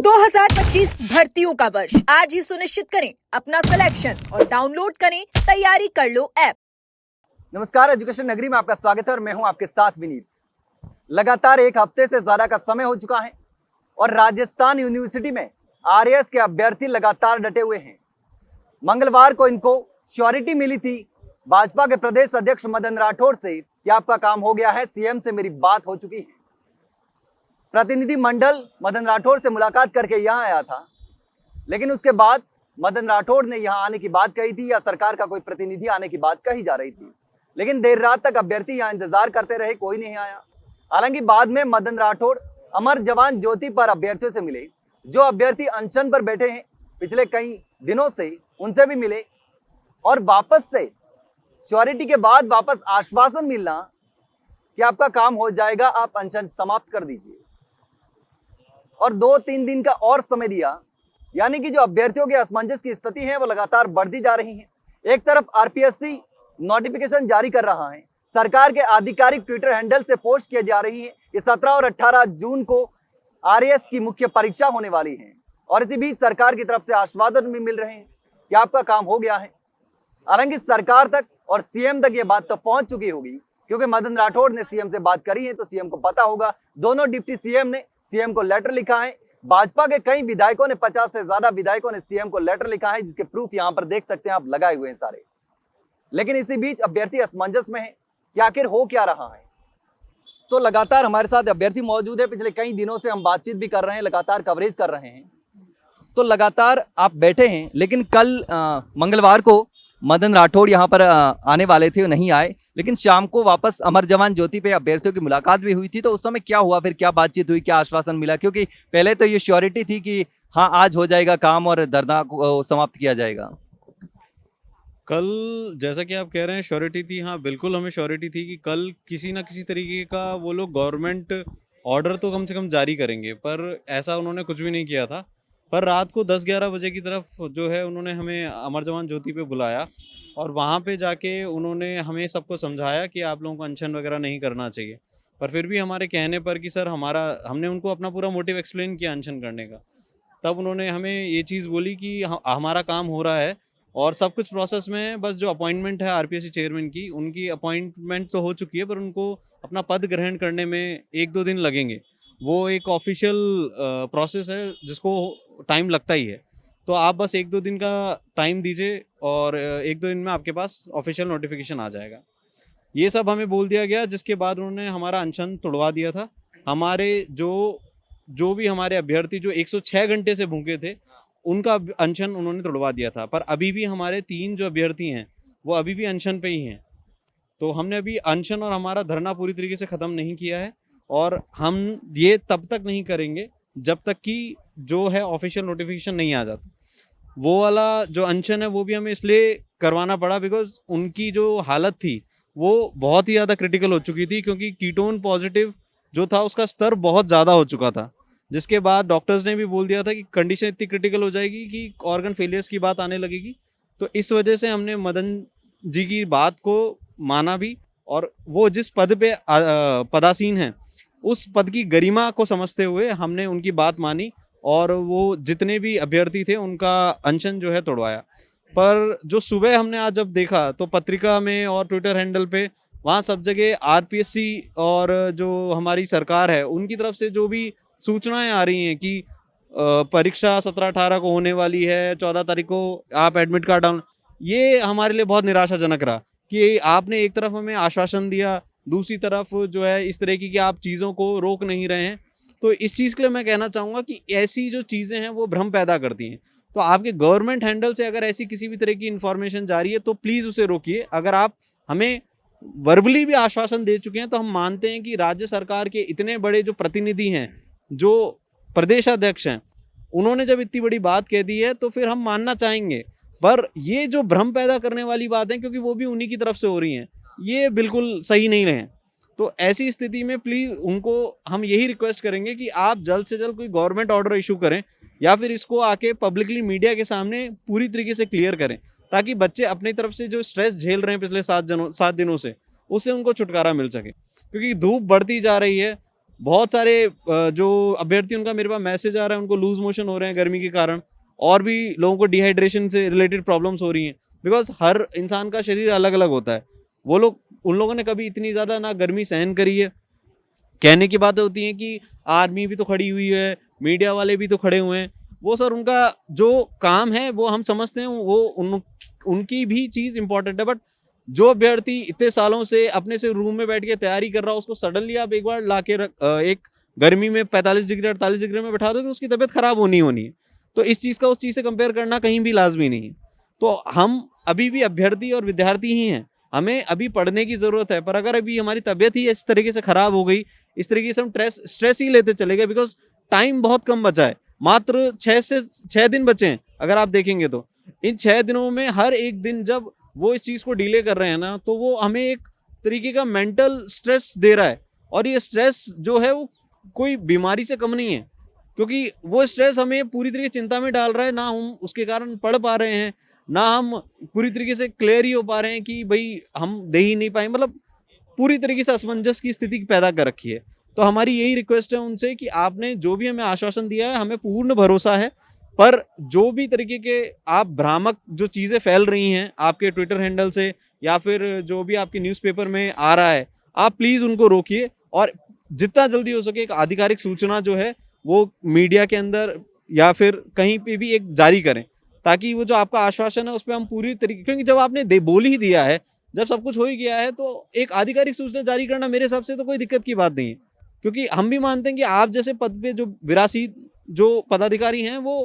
2025 भर्तियों का वर्ष आज ही सुनिश्चित करें अपना सिलेक्शन और डाउनलोड करें तैयारी कर लो ऐप। नमस्कार, एजुकेशन नगरी में आपका स्वागत है और मैं हूं आपके साथ विनीत। लगातार एक हफ्ते से ज्यादा का समय हो चुका है और राजस्थान यूनिवर्सिटी में आरएएस के अभ्यर्थी लगातार डटे हुए हैं। मंगलवार को इनको श्योरिटी मिली थी भाजपा के प्रदेश अध्यक्ष मदन राठौड़ से कि आपका काम हो गया है, सीएम से मेरी बात हो चुकी है। प्रतिनिधि मंडल मदन राठौड़ से मुलाकात करके यहां आया था, लेकिन उसके बाद मदन राठौड़ ने यहां आने की बात कही थी या सरकार का कोई प्रतिनिधि आने की बात कही जा रही थी, लेकिन देर रात तक अभ्यर्थी यहां इंतजार करते रहे, कोई नहीं आया। हालांकि बाद में मदन राठौड़ अमर जवान ज्योति पर अभ्यर्थियों से मिले, जो अभ्यर्थी अनशन पर बैठे हैं पिछले कई दिनों से, उनसे भी मिले और वापस से श्योरिटी के बाद वापस आश्वासन मिलना कि आपका काम हो जाएगा, आप अनशन समाप्त कर दीजिए और 2-3 दिन का और समय दिया। यानी कि जो अभ्यर्थियों के असमंजस की स्थिति है वो लगातार बढ़ती जा रही है। एक तरफ आरपीएससी नोटिफिकेशन जारी कर रहा है, सरकार के आधिकारिक ट्विटर हैंडल से पोस्ट किए जा रही है कि 17 और 18 जून को आरएएस की मुख्य परीक्षा होने वाली है और इसी बीच सरकार की तरफ से आश्वासन भी मिल रहे हैं कि आपका काम हो गया है। हालांकि सरकार तक और सीएम तक ये बात तो पहुंच चुकी होगी, क्योंकि मदन राठौड़ ने सीएम से बात करी है तो सीएम को पता होगा। दोनों डिप्टी सीएम ने सीएम को लेटर लिखा है। भाजपा के कई विधायकों ने, 50 से ज्यादा विधायकों ने सीएम को लेटर लिखा है, जिसके प्रूफ यहां पर देख सकते हैं आप, लगाए हुए हैं सारे। लेकिन इसी बीच अभ्यर्थी असमंजस में है कि आखिर हो क्या रहा है। तो लगातार हमारे साथ अभ्यर्थी मौजूद है, पिछले कई दिनों से हम बातचीत भी कर रहे हैं, लगातार कवरेज कर रहे हैं। तो लगातार आप बैठे हैं, लेकिन कल मंगलवार को मदन राठौड़ यहाँ पर आने वाले थे, नहीं आए, लेकिन शाम को वापस अमर जवान ज्योति पे अभ्यर्थियों की मुलाकात भी हुई थी। तो उस समय क्या हुआ, फिर क्या बातचीत हुई, क्या आश्वासन मिला? क्योंकि पहले तो ये श्योरिटी थी कि हाँ आज हो जाएगा काम और धरना को समाप्त किया जाएगा। कल जैसा कि आप कह रहे हैं श्योरिटी थी, हाँ बिल्कुल हमें श्योरिटी थी कि कल किसी ना किसी तरीके का वो लोग गवर्नमेंट ऑर्डर तो कम से कम जारी करेंगे, पर ऐसा उन्होंने कुछ भी नहीं किया था। पर रात को 10-11 बजे की तरफ जो है उन्होंने हमें अमर जवान ज्योति पे बुलाया और वहाँ पे जाके उन्होंने हमें सबको समझाया कि आप लोगों को अनशन वगैरह नहीं करना चाहिए। पर फिर भी हमारे कहने पर कि सर हमने उनको अपना पूरा मोटिव एक्सप्लेन किया अनशन करने का, तब उन्होंने हमें ये चीज़ बोली कि हमारा काम हो रहा है और सब कुछ प्रोसेस में है, बस जो अपॉइंटमेंट है आरपीएससी चेयरमैन की, उनकी अपॉइंटमेंट तो हो चुकी है, पर उनको अपना पद ग्रहण करने में 1-2 दिन लगेंगे। वो एक ऑफिशियल प्रोसेस है जिसको टाइम लगता ही है। तो आप बस 1-2 दिन का टाइम दीजिए और 1-2 दिन में आपके पास ऑफिशियल नोटिफिकेशन आ जाएगा। ये सब हमें बोल दिया गया, जिसके बाद उन्होंने हमारा अनशन तोड़वा दिया था। हमारे जो भी हमारे अभ्यर्थी जो 106 घंटे से भूखे थे, उनका अनशन उन्होंने तोड़वा दिया था। पर अभी भी हमारे 3 जो अभ्यर्थी हैं वो अभी भी अनशन पे ही हैं। तो हमने अभी अनशन और हमारा धरना पूरी तरीके से ख़त्म नहीं किया है और हम ये तब तक नहीं करेंगे जब तक कि जो है ऑफिशियल नोटिफिकेशन नहीं आ जाता। वो वाला जो अनशन है वो भी हमें इसलिए करवाना पड़ा बिकॉज उनकी जो हालत थी वो बहुत ही ज़्यादा क्रिटिकल हो चुकी थी, क्योंकि कीटोन पॉजिटिव जो था उसका स्तर बहुत ज़्यादा हो चुका था, जिसके बाद डॉक्टर्स ने भी बोल दिया था कि कंडीशन इतनी क्रिटिकल हो जाएगी कि ऑर्गन फेलियर्स की बात आने लगेगी। तो इस वजह से हमने मदन जी की बात को माना भी और वो जिस पद पे पदासीन हैं उस पद की गरिमा को समझते हुए हमने उनकी बात मानी और वो जितने भी अभ्यर्थी थे उनका अनशन जो है तोड़वाया। पर जो सुबह हमने आज जब देखा तो पत्रिका में और ट्विटर हैंडल पे वहाँ सब जगह आरपीएससी और जो हमारी सरकार है उनकी तरफ से जो भी सूचनाएं आ रही हैं कि परीक्षा 17-18 को होने वाली है, 14 तारीख को आप एडमिट कार्ड डाउन, ये हमारे लिए बहुत निराशाजनक रहा कि आपने एक तरफ हमें आश्वासन दिया, दूसरी तरफ जो है इस तरह की कि आप चीज़ों को रोक नहीं रहे हैं। तो इस चीज़ के लिए मैं कहना चाहूँगा कि ऐसी जो चीज़ें हैं वो भ्रम पैदा करती हैं। तो आपके गवर्नमेंट हैंडल से अगर ऐसी किसी भी तरह की इन्फॉर्मेशन जा रही है तो प्लीज़ उसे रोकिए। अगर आप हमें वर्बली भी आश्वासन दे चुके हैं तो हम मानते हैं कि राज्य सरकार के इतने बड़े जो प्रतिनिधि हैं, जो प्रदेशाध्यक्ष हैं, उन्होंने जब इतनी बड़ी बात कह दी है तो फिर हम मानना चाहेंगे। पर ये जो भ्रम पैदा करने वाली बात है, क्योंकि वो भी उन्हीं की तरफ से हो रही हैं, ये बिल्कुल सही नहीं रहे। तो ऐसी स्थिति में प्लीज़ उनको हम यही रिक्वेस्ट करेंगे कि आप जल्द से जल्द कोई गवर्नमेंट ऑर्डर इशू करें या फिर इसको आके पब्लिकली मीडिया के सामने पूरी तरीके से क्लियर करें, ताकि बच्चे अपनी तरफ से जो स्ट्रेस झेल रहे हैं पिछले 7 दिनों से, उससे उनको छुटकारा मिल सके। क्योंकि धूप बढ़ती जा रही है बहुत सारे जो अभ्यर्थी उनका मेरे पास मैसेज आ रहा है, उनको लूज मोशन हो रहे हैं गर्मी के कारण, और भी लोगों को डिहाइड्रेशन से रिलेटेड प्रॉब्लम्स हो रही हैं, बिकॉज हर इंसान का शरीर अलग अलग होता है। वो लोग, उन लोगों ने कभी इतनी ज़्यादा ना गर्मी सहन करी है। कहने की बातें होती हैं कि आर्मी भी तो खड़ी हुई है, मीडिया वाले भी तो खड़े हुए हैं, वो सर उनका जो काम है वो हम समझते हैं, वो उनकी भी चीज़ इंपॉर्टेंट है, बट जो अभ्यर्थी इतने सालों से अपने से रूम में बैठ के तैयारी कर रहा हो, उसको सडनली आप एक बार ला के एक गर्मी में 45 डिग्री 48 डिग्री में बैठा दो, कि उसकी तबीयत खराब होनी है। तो इस चीज़ का उस चीज़ से कंपेयर करना कहीं भी लाजमी नहीं है। तो हम अभी भी अभ्यर्थी और विद्यार्थी ही हैं, हमें अभी पढ़ने की ज़रूरत है, पर अगर अभी हमारी तबीयत ही इस तरीके से ख़राब हो गई, इस तरीके से हम स्ट्रेस ही लेते चले गए, बिकॉज टाइम बहुत कम बचा है, मात्र 6 दिन बचे हैं। अगर आप देखेंगे तो इन 6 दिनों में हर एक दिन जब वो इस चीज़ को डिले कर रहे हैं ना, तो वो हमें एक तरीके का मेंटल स्ट्रेस दे रहा है, और ये स्ट्रेस जो है वो कोई बीमारी से कम नहीं है, क्योंकि वो स्ट्रेस हमें पूरी तरीके चिंता में डाल रहा है, ना हम उसके कारण पढ़ पा रहे हैं, ना हम पूरी तरीके से क्लियर ही हो पा रहे हैं कि भाई हम दे ही नहीं पाए, मतलब पूरी तरीके से असमंजस की स्थिति पैदा कर रखी है। तो हमारी यही रिक्वेस्ट है उनसे कि आपने जो भी हमें आश्वासन दिया है, हमें पूर्ण भरोसा है, पर जो भी तरीके के आप भ्रामक जो चीज़ें फैल रही हैं आपके ट्विटर हैंडल से, या फिर जो भी आपके न्यूज़पेपर में आ रहा है, आप प्लीज़ उनको रोकिए, और जितना जल्दी हो सके एक आधिकारिक सूचना जो है वो मीडिया के अंदर या फिर कहीं पे भी एक जारी करें, ताकि वो जो आपका आश्वासन है उस पर हम पूरी तरीके, क्योंकि जब आपने बोल ही दिया है, जब सब कुछ हो ही गया है, तो एक आधिकारिक सूचना जारी करना मेरे हिसाब से तो कोई दिक्कत की बात नहीं है, क्योंकि हम भी मानते हैं कि आप जैसे पद पे जो विरासी जो पदाधिकारी हैं वो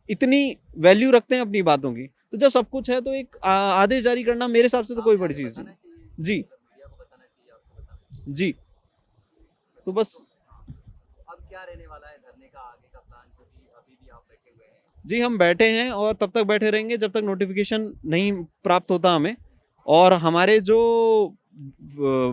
इतनी वैल्यू रखते हैं अपनी बातों की, तो जब सब कुछ है तो एक आदेश जारी करना मेरे हिसाब से तो कोई बड़ी चीज़ नहीं। जी जी, तो बस अब क्या रहने वाला है धरने का आगे का प्लान, क्योंकि अभी भी आप बैठे हुए हैं? जी, हम बैठे हैं और तब तक बैठे रहेंगे जब तक नोटिफिकेशन नहीं प्राप्त होता हमें, और हमारे जो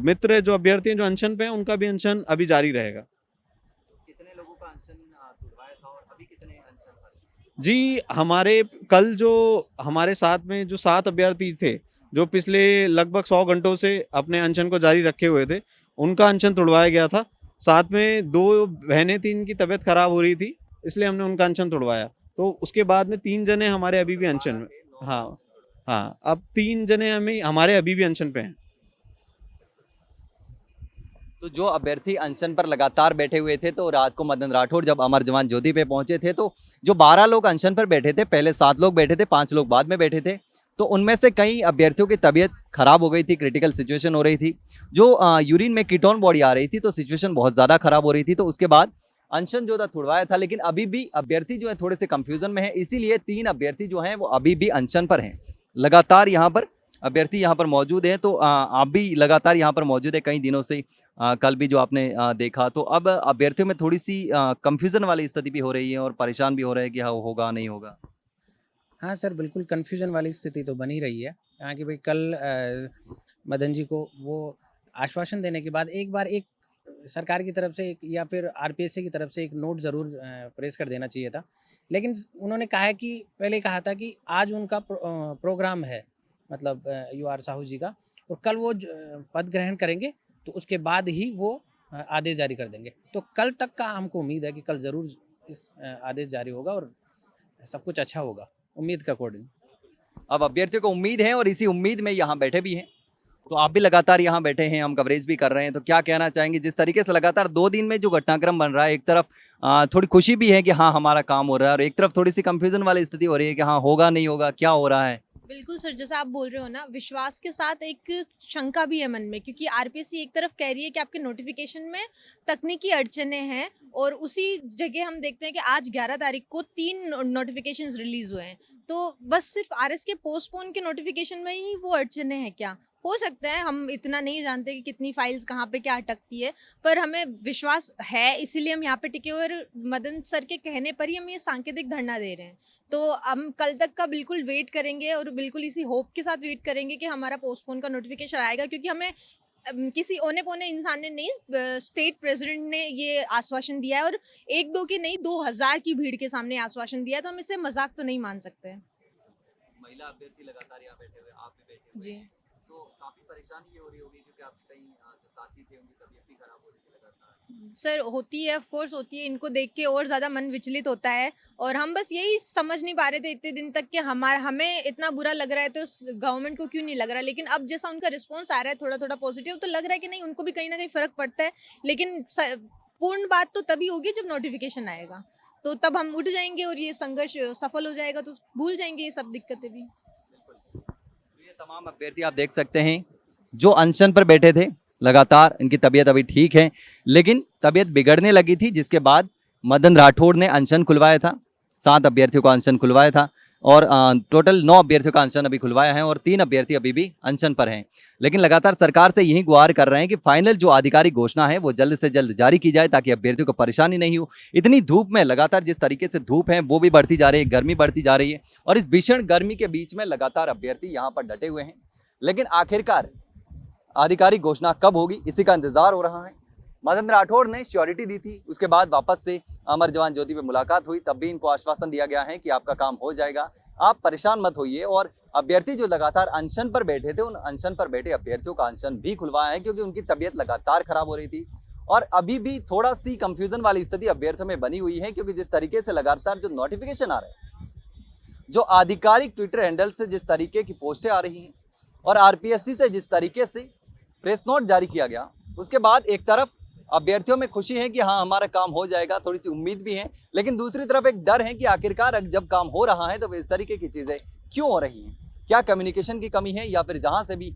मित्र जो अभ्यर्थी हैं जो अनशन पे हैं, उनका भी अनशन अभी जारी रहेगा। कितने लोगों का अनशन तुड़वाया था और अभी कितने अनशन पर हैं? जी, हमारे कल जो हमारे साथ में जो 7 अभ्यर्थी थे, जो पिछले लगभग 100 घंटों से अपने अनशन को जारी रखे हुए थे, उनका अनशन तुड़वाया गया था। साथ में 2 बहनें थी, इनकी तबीयत खराब हो रही थी, इसलिए हमने उनका अनशन तुड़वाया। तो उसके बाद में 3 जने हमारे अभी भी अनशन में। हाँ, हाँ, अब 3 जने हमारे अभी भी अनशन पे हैं। तो जो अभ्यर्थी अनशन पर लगातार बैठे हुए थे, तो रात को मदन राठौड़ जब अमर जवान ज्योति पे पहुंचे थे, तो जो 12 लोग अनशन पर बैठे थे, पहले 7 लोग बैठे थे, 5 लोग बाद में बैठे थे, तो उनमें से कई अभ्यर्थियों की तबीयत खराब हो गई थी, क्रिटिकल सिचुएशन हो रही थी, जो यूरिन में कीटोन बॉडी आ रही थी, तो सिचुएशन बहुत ज़्यादा खराब हो रही थी। तो उसके बाद अनशन जो था छुड़वाया था, लेकिन अभी भी अभ्यर्थी जो है थोड़े से कंफ्यूजन में है, इसीलिए 3 अभ्यर्थी जो हैं वो अभी भी अनशन पर हैं। लगातार यहाँ पर अभ्यर्थी यहाँ पर मौजूद हैं, तो आप भी लगातार यहाँ पर मौजूद है कई दिनों से। कल भी जो आपने देखा, तो अब अभ्यर्थियों में थोड़ी सी कंफ्यूजन वाली स्थिति भी हो रही है और परेशान भी हो रहे हैं कि हाँ होगा नहीं होगा। हाँ सर, बिल्कुल कन्फ्यूजन वाली स्थिति तो बनी रही है। यहाँ कि भाई कल मदन जी को वो आश्वासन देने के बाद एक बार एक सरकार की तरफ से एक या फिर आरपीएससी की तरफ से एक नोट ज़रूर प्रेस कर देना चाहिए था, लेकिन उन्होंने कहा है कि पहले कहा था कि आज उनका प्रोग्राम है, मतलब UR साहू जी का, और कल वो पद ग्रहण करेंगे, तो उसके बाद ही वो आदेश जारी कर देंगे। तो कल तक का हमको उम्मीद है कि कल ज़रूर इस आदेश जारी होगा और सब कुछ अच्छा होगा, उम्मीद के अकॉर्डिंग। अब अभ्यर्थियों को उम्मीद है और इसी उम्मीद में यहाँ बैठे भी हैं, तो आप भी लगातार यहाँ बैठे हैं, हम कवरेज भी कर रहे हैं, तो क्या कहना चाहेंगे जिस तरीके से लगातार 2 दिन में जो घटनाक्रम बन रहा है, एक तरफ थोड़ी खुशी भी है कि हाँ हमारा काम हो रहा है, और एक तरफ थोड़ी सी कंफ्यूजन वाली स्थिति हो रही है कि हाँ होगा नहीं होगा, क्या हो रहा है? बिल्कुल सर, जैसा आप बोल रहे हो ना, विश्वास के साथ एक शंका भी है मन में, क्योंकि आरपीएससी एक तरफ कह रही है कि आपके नोटिफिकेशन में तकनीकी अड़चनें हैं, और उसी जगह हम देखते हैं कि आज 11 तारीख को 3 नोटिफिकेशंस रिलीज हुए हैं। तो बस सिर्फ आरएस के पोस्टपोन के नोटिफिकेशन में ही वो अड़चनें हैं क्या? हो सकता है, हम इतना नहीं जानते कि कितनी फाइल्स कहाँ पे क्या अटकती है, पर हमें विश्वास है, इसीलिए हम यहाँ पे टिके हुए, और मदन सर के कहने पर ही हम ये सांकेतिक धरना दे रहे हैं। तो हम कल तक का बिल्कुल वेट करेंगे, और बिल्कुल इसी होप के साथ वेट करेंगे कि हमारा पोस्टपोन का नोटिफिकेशन आएगा, क्योंकि हमें किसी औने पौने इंसान ने नहीं, स्टेट प्रेसिडेंट ने ये आश्वासन दिया है, और 1-2 की नहीं 2000 की भीड़ के सामने आश्वासन दिया है, तो हम इसे मजाक तो नहीं मान सकते हैं। महिला अभ्यर्थी लगातार यहाँ बैठे हुए, आप भी बैठे हुए जी। हैं, तो काफी परेशानी ये हो रही होगी क्योंकि आप कहीं जो साथी थे उनकी तबीयत भी खराब हो रही थी लगातार। सर होती है, ऑफ कोर्स होती है, इनको देख के और ज़्यादा मन विचलित होता है। और हम बस यही समझ नहीं पा रहे थे इतने दिन तक कि हमें इतना बुरा लग रहा है तो गवर्नमेंट को क्यों नहीं लग रहा। लेकिन अब जैसा उनका रिस्पॉन्स आ रहा है थोड़ा थोड़ा पॉजिटिव, तो लग रहा है कि नहीं, उनको भी कहीं ना कहीं फ़र्क पड़ता है। लेकिन पूर्ण बात तो तभी होगी जब नोटिफिकेशन आएगा, तो तब हम उठ जाएंगे और ये संघर्ष सफल हो जाएगा, तो भूल जाएंगे ये सब दिक्कतें भी। तो ये तमाम अभ्यर्थी आप देख सकते हैं जो अनशन पर बैठे थे लगातार, इनकी तबीयत अभी ठीक है लेकिन तबीयत बिगड़ने लगी थी, जिसके बाद मदन राठौड़ ने अनशन खुलवाया था। 7 अभ्यर्थियों का अनशन खुलवाया था और टोटल 9 अभ्यर्थियों का अनशन अभी खुलवाया है और 3 अभ्यर्थी अभी भी अनशन पर हैं। लेकिन लगातार सरकार से यही गुहार कर रहे हैं कि फाइनल जो आधिकारिक घोषणा है वो जल्द से जल्द जारी की जाए ताकि अभ्यर्थियों को परेशानी नहीं हो। इतनी धूप में लगातार जिस तरीके से धूप है वो भी बढ़ती जा रही है, गर्मी बढ़ती जा रही है और इस भीषण गर्मी के बीच में लगातार अभ्यर्थी यहाँ पर डटे हुए हैं। लेकिन आखिरकार आधिकारिक घोषणा कब होगी इसी का इंतजार हो रहा है। मदन राठौड़ ने श्योरिटी दी थी, उसके बाद वापस से अमर जवान ज्योति पे मुलाकात हुई, तब भी इनको आश्वासन दिया गया है कि आपका काम हो जाएगा, आप परेशान मत होइए। और अभ्यर्थी जो लगातार अनशन पर बैठे थे उन अनशन पर बैठे अभ्यर्थियों का अनशन भी खुलवाया है क्योंकि उनकी तबीयत लगातार खराब हो रही थी। और अभी भी थोड़ा सी कंफ्यूजन वाली स्थिति अभ्यर्थियों में बनी हुई है क्योंकि जिस तरीके से लगातार जो नोटिफिकेशन आ रहे हैं, जो आधिकारिक ट्विटर हैंडल से जिस तरीके की पोस्टें आ रही हैं और आरपीएससी से जिस तरीके से प्रेस नोट जारी किया गया, उसके बाद एक तरफ अभ्यर्थियों में खुशी है कि हाँ हमारा काम हो जाएगा, थोड़ी सी उम्मीद भी है, लेकिन दूसरी तरफ एक डर है कि आखिरकार जब काम हो रहा है तो इस तरीके की चीज़ें क्यों हो रही हैं। क्या कम्युनिकेशन की कमी है या फिर जहाँ से भी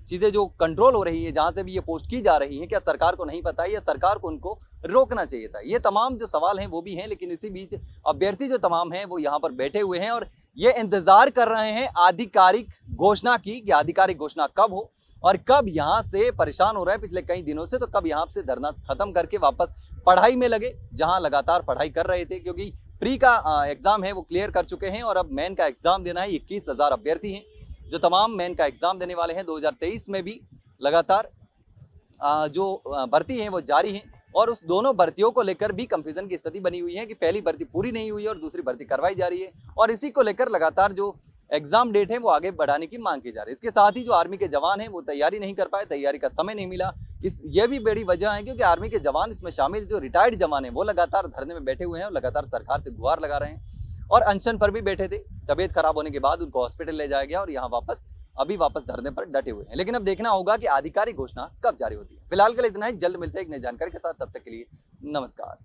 चीज़ें जो कंट्रोल हो रही है, जहाँ से भी ये पोस्ट की जा रही हैं, क्या सरकार को नहीं पता है या सरकार को उनको रोकना चाहिए था। ये तमाम जो सवाल हैं वो भी हैं, लेकिन इसी बीच अभ्यर्थी जो तमाम हैं वो यहाँ पर बैठे हुए हैं और ये इंतज़ार कर रहे हैं आधिकारिक घोषणा की कि आधिकारिक घोषणा कब हो और कब यहाँ से परेशान हो रहे हैं पिछले कई दिनों से, तो कब यहाँ से धरना खत्म करके वापस पढ़ाई में लगे जहाँ लगातार पढ़ाई कर रहे थे। क्योंकि प्री का एग्जाम है वो क्लियर कर चुके हैं और अब मेन का एग्जाम देना है। 21,000 अभ्यर्थी हैं जो तमाम मेन का एग्जाम देने वाले हैं। 2023 में भी लगातार जो भर्ती है वो जारी है और उस दोनों भर्तियों को लेकर भी कंफ्यूजन की स्थिति बनी हुई है कि पहली भर्ती पूरी नहीं हुई है और दूसरी भर्ती करवाई जा रही है और इसी को लेकर लगातार जो एग्जाम डेट है वो आगे बढ़ाने की मांग की जा रही है। इसके साथ ही जो आर्मी के जवान हैं वो तैयारी नहीं कर पाए, तैयारी का समय नहीं मिला। ये भी बड़ी वजह है क्योंकि आर्मी के जवान इसमें शामिल जो रिटायर्ड जवान हैं वो लगातार धरने में बैठे हुए हैं और लगातार सरकार से गुहार लगा रहे हैं और अनशन पर भी बैठे थे। तबीयत खराब होने के बाद उनको हॉस्पिटल ले जाया गया और यहाँ वापस धरने पर डटे हुए हैं। लेकिन अब देखना होगा कि आधिकारिक घोषणा कब जारी होती है। फिलहाल के लिए इतना ही, जल्द मिलते हैं एक नई जानकारी के साथ, तब तक के लिए नमस्कार।